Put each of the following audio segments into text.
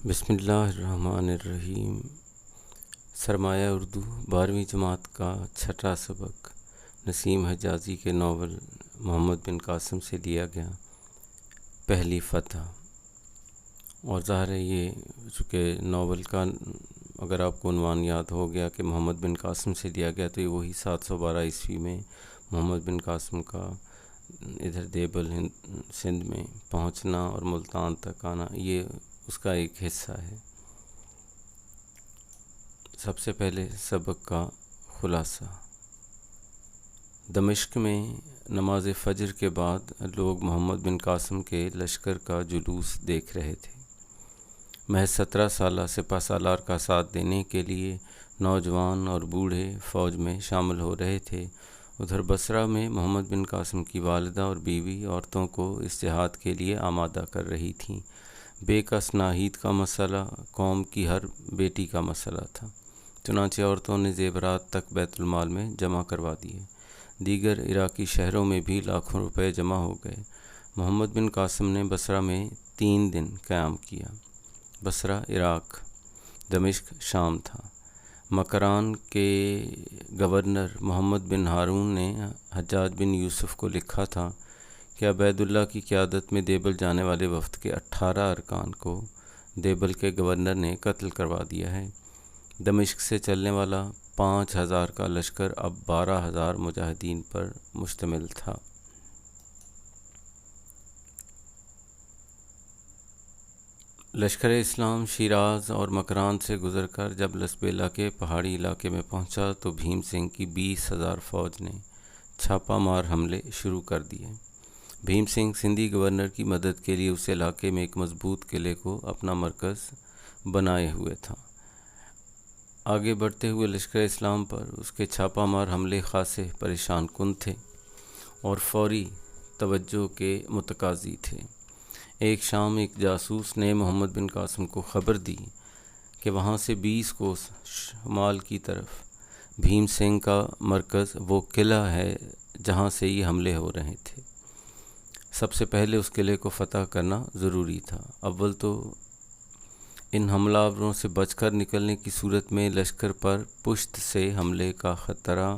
بسم اللہ الرحمن الرحیم۔ سرمایہ اردو 12ویں جماعت کا چھٹا سبق نسیم حجازی کے ناول محمد بن قاسم سے لیا گیا۔ پہلی فتح۔ اور ظاہر ہے یہ چونکہ ناول کا اگر آپ کو عنوان یاد ہو گیا کہ محمد بن قاسم سے لیا گیا تو یہ وہی 712 عیسوی میں محمد بن قاسم کا ادھر دیبل سندھ میں پہنچنا اور ملتان تک آنا، یہ اس کا ایک حصہ ہے۔ سب سے پہلے سبق کا خلاصہ۔ دمشق میں نماز فجر کے بعد لوگ محمد بن قاسم کے لشکر کا جلوس دیکھ رہے تھے۔ محض 17 سالہ سپہ سالار کا ساتھ دینے کے لیے نوجوان اور بوڑھے فوج میں شامل ہو رہے تھے۔ ادھر بصرہ میں محمد بن قاسم کی والدہ اور بیوی عورتوں کو اس جہاد کے لیے آمادہ کر رہی تھیں۔ بے کس ناہید کا مسئلہ قوم کی ہر بیٹی کا مسئلہ تھا، چنانچہ عورتوں نے زیورات تک بیت المال میں جمع کروا دیے۔ دیگر عراقی شہروں میں بھی لاکھوں روپے جمع ہو گئے۔ محمد بن قاسم نے بصرہ میں 3 دن قیام کیا۔ بصرہ عراق، دمشق شام تھا۔ مکران کے گورنر محمد بن ہارون نے حجاج بن یوسف کو لکھا تھا کہ عبید اللہ کی قیادت میں دیبل جانے والے وفد کے 18 ارکان کو دیبل کے گورنر نے قتل کروا دیا ہے۔ دمشق سے چلنے والا 5000 کا لشکر اب 12000 مجاہدین پر مشتمل تھا۔ لشکر اسلام شیراز اور مکران سے گزر کر جب لسبیلا کے پہاڑی علاقے میں پہنچا تو بھیم سنگھ کی 20,000 فوج نے چھاپہ مار حملے شروع کر دیے۔ بھیم سنگھ سندھی گورنر کی مدد کے لیے اس علاقے میں ایک مضبوط قلعے کو اپنا مرکز بنائے ہوئے تھا۔ آگے بڑھتے ہوئے لشکر اسلام پر اس کے چھاپہ مار حملے خاصے پریشان کن تھے اور فوری توجہ کے متقاضی تھے۔ ایک شام ایک جاسوس نے محمد بن قاسم کو خبر دی کہ وہاں سے 20 کوس شمال کی طرف بھیم سنگھ کا مرکز وہ قلعہ ہے جہاں سے یہ حملے ہو رہے تھے۔ سب سے پہلے اس قلعے کو فتح کرنا ضروری تھا۔ اول تو ان حملہ آوروں سے بچ کر نکلنے کی صورت میں لشکر پر پشت سے حملے کا خطرہ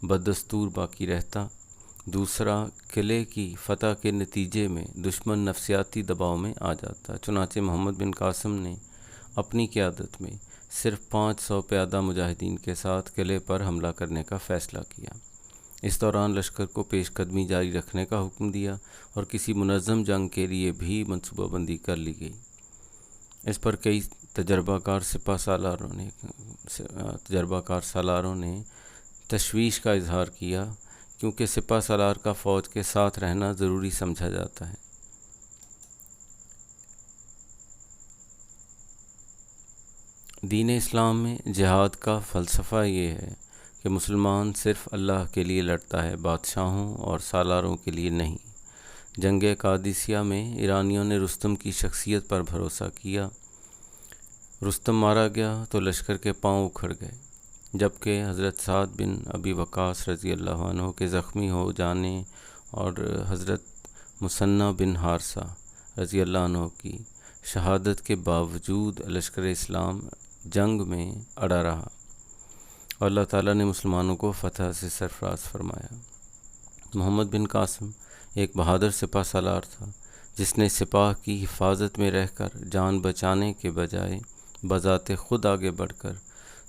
بدستور باقی رہتا۔ دوسرا، قلعے کی فتح کے نتیجے میں دشمن نفسیاتی دباؤ میں آ جاتا۔ چنانچہ محمد بن قاسم نے اپنی قیادت میں صرف 500 پیادہ مجاہدین کے ساتھ قلعے پر حملہ کرنے کا فیصلہ کیا۔ اس دوران لشکر کو پیش قدمی جاری رکھنے کا حکم دیا اور کسی منظم جنگ کے لیے بھی منصوبہ بندی کر لی گئی۔ اس پر کئی تجربہ کار سالاروں نے تشویش کا اظہار کیا، کیونکہ سپہ سالار کا فوج کے ساتھ رہنا ضروری سمجھا جاتا ہے۔ دین اسلام میں جہاد کا فلسفہ یہ ہے کہ مسلمان صرف اللہ کے لیے لڑتا ہے، بادشاہوں اور سالاروں کے لیے نہیں۔ جنگ قادسیہ میں ایرانیوں نے رستم کی شخصیت پر بھروسہ کیا۔ رستم مارا گیا تو لشکر کے پاؤں اکھڑ گئے، جبکہ حضرت سعد بن ابی وقاص رضی اللہ عنہ کے زخمی ہو جانے اور حضرت مثنہ بن حارثہ رضی اللہ عنہ کی شہادت کے باوجود لشکر اسلام جنگ میں اڑا رہا اور اللہ تعالیٰ نے مسلمانوں کو فتح سے سرفراز فرمایا۔ محمد بن قاسم ایک بہادر سپہ سالار تھا، جس نے سپاہ کی حفاظت میں رہ کر جان بچانے کے بجائے بذات خود آگے بڑھ کر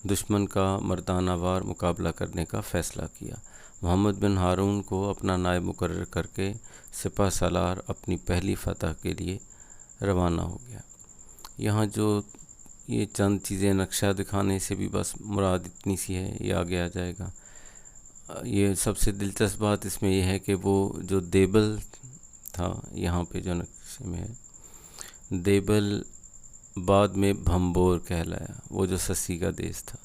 دشمن کا مردانہ وار مقابلہ کرنے کا فیصلہ کیا۔ محمد بن ہارون کو اپنا نائب مقرر کر کے سپہ سالار اپنی پہلی فتح کے لیے روانہ ہو گیا۔ یہاں جو یہ چند چیزیں نقشہ دکھانے سے بھی بس مراد اتنی سی ہے، یہ آگے آ جائے گا۔ یہ سب سے دلچسپ بات اس میں یہ ہے کہ وہ جو دیبل تھا، یہاں پہ جو نقشے میں ہے، دیبل بعد میں بھمبور کہلایا، وہ جو سسی کا دیس تھا،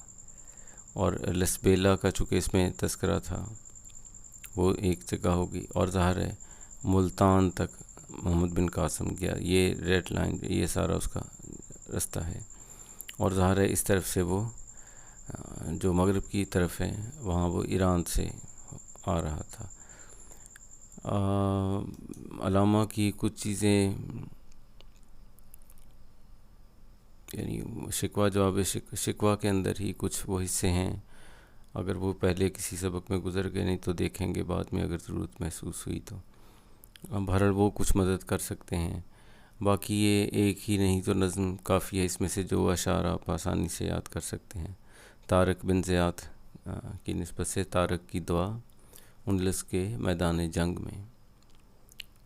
اور لسبیلا کا چونکہ اس میں تذکرہ تھا وہ ایک جگہ ہوگی، اور ظاہر ہے ملتان تک محمد بن قاسم گیا، یہ ریڈ لائن یہ سارا اس کا رستہ ہے، اور ظاہر ہے اس طرف سے وہ جو مغرب کی طرف ہے وہاں وہ ایران سے آ رہا تھا۔ علامہ کی کچھ چیزیں شکوہ جواب شکوہ کے اندر ہی کچھ وہ حصے ہیں، اگر وہ پہلے کسی سبق میں گزر گئے نہیں تو دیکھیں گے بعد میں اگر ضرورت محسوس ہوئی تو بہرحال وہ کچھ مدد کر سکتے ہیں۔ باقی یہ ایک ہی نہیں تو نظم کافی ہے، اس میں سے جو اشعار آپ آسانی سے یاد کر سکتے ہیں۔ طارق بن زیاد کی نسبت سے طارق کی دعا انلس کے میدان جنگ میں۔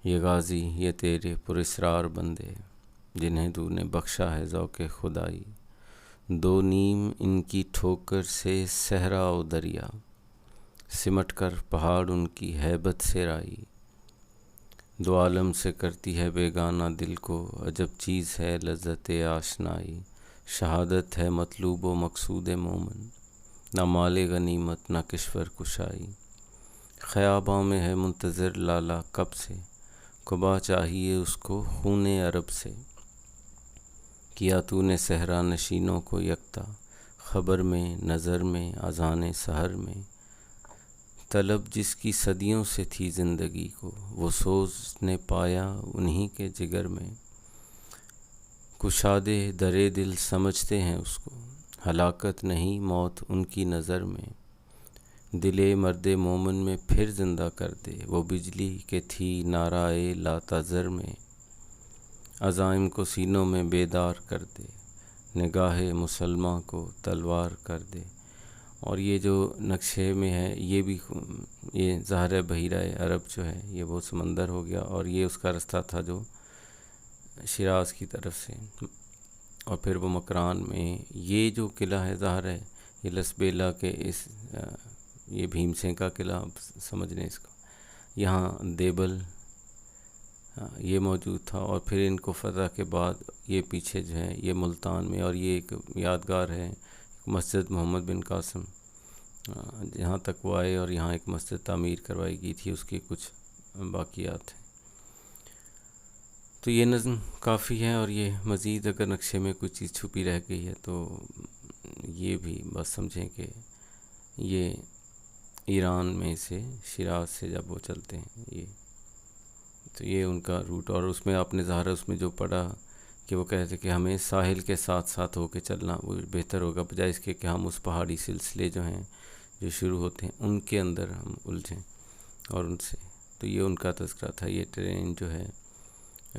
یہ غازی یہ تیرے پراسرار بندے، جنہیں تو نے بخشا ہے ذوق خدائی، دو نیم ان کی ٹھوکر سے صحرا و دریا، سمٹ کر پہاڑ ان کی ہیبت سے رائی، دو عالم سے کرتی ہے بیگانہ دل کو، عجب چیز ہے لذت آشنائی، شہادت ہے مطلوب و مقصود مومن، نہ مال غنیمت نہ کشور کشائی، خیاباں میں ہے منتظر لالا کب سے، قبا چاہیے اس کو خون عرب سے، کیا تو نے صحرا نشینوں کو یکتا، خبر میں نظر میں اذان سحر میں، طلب جس کی صدیوں سے تھی زندگی کو، وہ سوز نے پایا انہی کے جگر میں، کشادے در دل سمجھتے ہیں اس کو، ہلاکت نہیں موت ان کی نظر میں، دل مرد مومن میں پھر زندہ کر دے، وہ بجلی کہ تھی نعرۂ لا تذر میں، عزائم کو سینوں میں بیدار کر دے، نگاہ مسلماں کو تلوار کر دے۔ اور یہ جو نقشے میں ہے یہ بھی یہ ظاہر بحیرہ عرب جو ہے یہ وہ سمندر ہو گیا، اور یہ اس کا رستہ تھا جو شیراز کی طرف سے، اور پھر وہ مکران میں یہ جو قلعہ ہے ظاہر ہے یہ لسبیلا کے اس یہ بھیم سین کا قلعہ آپ سمجھ لیں اس کو، یہاں دیبل یہ موجود تھا، اور پھر ان کو فتح کے بعد یہ پیچھے جو ہے یہ ملتان میں، اور یہ ایک یادگار ہے مسجد محمد بن قاسم، جہاں تک وہ آئے اور یہاں ایک مسجد تعمیر کروائی گئی تھی، اس کی کچھ باقیات ہیں۔ تو یہ نظم کافی ہے، اور یہ مزید اگر نقشے میں کوئی چیز چھپی رہ گئی ہے تو یہ بھی بس سمجھیں کہ یہ ایران میں سے شیراز سے جب وہ چلتے ہیں یہ تو یہ ان کا روٹ، اور اس میں آپ نے ظاہر اس میں جو پڑھا کہ وہ کہتے کہ ہمیں ساحل کے ساتھ ساتھ ہو کے چلنا وہ بہتر ہوگا، بجائے اس کے کہ ہم اس پہاڑی سلسلے جو ہیں جو شروع ہوتے ہیں ان کے اندر ہم الجھیں اور ان سے، تو یہ ان کا تذکرہ تھا۔ یہ ٹرین جو ہے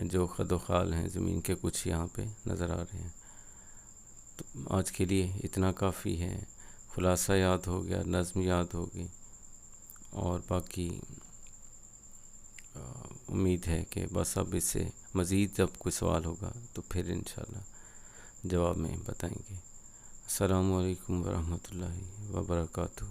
جو خد و خال ہیں زمین کے کچھ یہاں پہ نظر آ رہے ہیں۔ تو آج کے لیے اتنا کافی ہے، خلاصہ یاد ہو گیا، نظم یاد ہوگی، اور باقی امید ہے کہ بس اب اس سے مزید جب کوئی سوال ہوگا تو پھر انشاءاللہ جواب میں بتائیں گے۔ السلام علیکم ورحمۃ اللہ وبرکاتہ۔